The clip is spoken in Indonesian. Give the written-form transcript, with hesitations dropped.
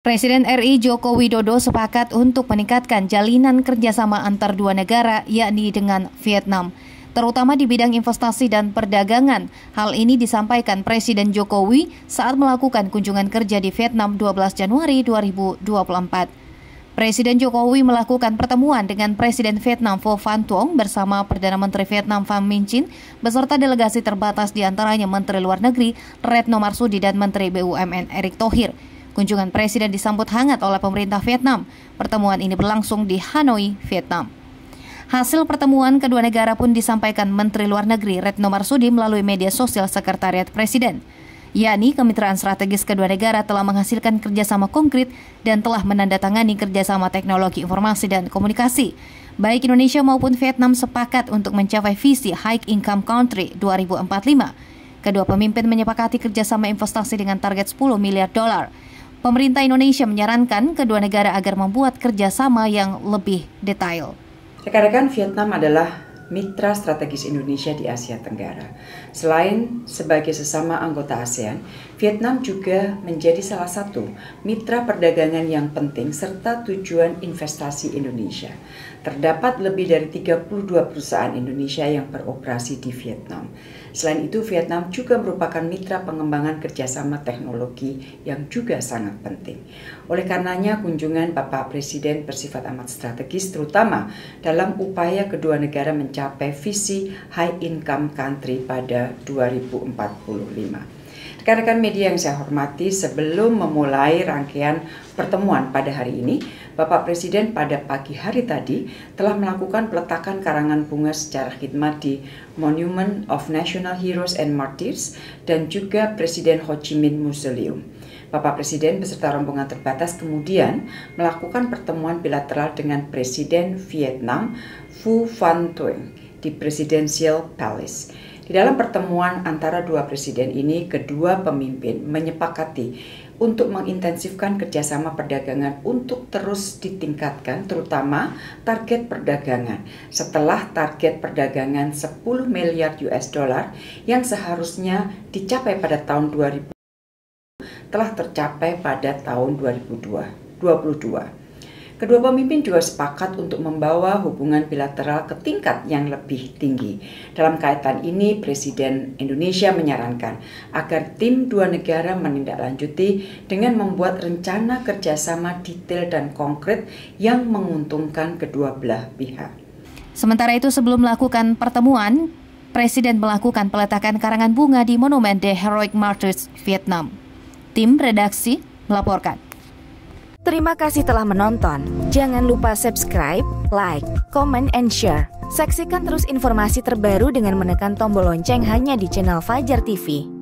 Presiden RI Joko Widodo sepakat untuk meningkatkan jalinan kerjasama antar dua negara, yakni dengan Vietnam, terutama di bidang investasi dan perdagangan. Hal ini disampaikan Presiden Jokowi saat melakukan kunjungan kerja di Vietnam 12 Januari 2024. Presiden Jokowi melakukan pertemuan dengan Presiden Vietnam Vo Van Thuong bersama Perdana Menteri Vietnam Pham Minh Chinh beserta delegasi terbatas diantaranya Menteri Luar Negeri Retno Marsudi dan Menteri BUMN Erick Thohir. Kunjungan Presiden disambut hangat oleh pemerintah Vietnam. Pertemuan ini berlangsung di Hanoi, Vietnam. Hasil pertemuan kedua negara pun disampaikan Menteri Luar Negeri Retno Marsudi melalui media sosial Sekretariat Presiden. Yakni kemitraan strategis kedua negara telah menghasilkan kerjasama konkret dan telah menandatangani kerjasama teknologi informasi dan komunikasi. Baik Indonesia maupun Vietnam sepakat untuk mencapai visi High Income Country 2045. Kedua pemimpin menyepakati kerjasama investasi dengan target 10 miliar dolar. Pemerintah Indonesia menyarankan kedua negara agar membuat kerjasama yang lebih detail. Rekan-rekan, Vietnam adalah mitra strategis Indonesia di Asia Tenggara. Selain sebagai sesama anggota ASEAN, Vietnam juga menjadi salah satu mitra perdagangan yang penting serta tujuan investasi Indonesia. Terdapat lebih dari 32 perusahaan Indonesia yang beroperasi di Vietnam. Selain itu, Vietnam juga merupakan mitra pengembangan kerjasama teknologi yang juga sangat penting. Oleh karenanya, kunjungan Bapak Presiden bersifat amat strategis, terutama dalam upaya kedua negara mencapai visi High Income Country pada 2045. Rekan-rekan media yang saya hormati, sebelum memulai rangkaian pertemuan pada hari ini, Bapak Presiden pada pagi hari tadi telah melakukan peletakan karangan bunga secara khidmat di Monument of National Heroes and Martyrs dan juga Presiden Ho Chi Minh Mausoleum. Bapak Presiden beserta rombongan terbatas kemudian melakukan pertemuan bilateral dengan Presiden Vietnam Vo Van Thuong di Presidential Palace. Di dalam pertemuan antara dua presiden ini, kedua pemimpin menyepakati untuk mengintensifkan kerjasama perdagangan untuk terus ditingkatkan, terutama target perdagangan. Setelah target perdagangan 10 miliar US dollar yang seharusnya dicapai pada tahun 2000 telah tercapai pada tahun 2022. Kedua pemimpin juga sepakat untuk membawa hubungan bilateral ke tingkat yang lebih tinggi. Dalam kaitan ini, Presiden Indonesia menyarankan agar tim dua negara menindaklanjuti dengan membuat rencana kerjasama detail dan konkret yang menguntungkan kedua belah pihak. Sementara itu, sebelum melakukan pertemuan, Presiden melakukan peletakan karangan bunga di Monument des Heroic Martyrs, Vietnam. Tim redaksi melaporkan. Terima kasih telah menonton. Jangan lupa subscribe, like, comment, and share. Saksikan terus informasi terbaru dengan menekan tombol lonceng hanya di channel Fajar TV.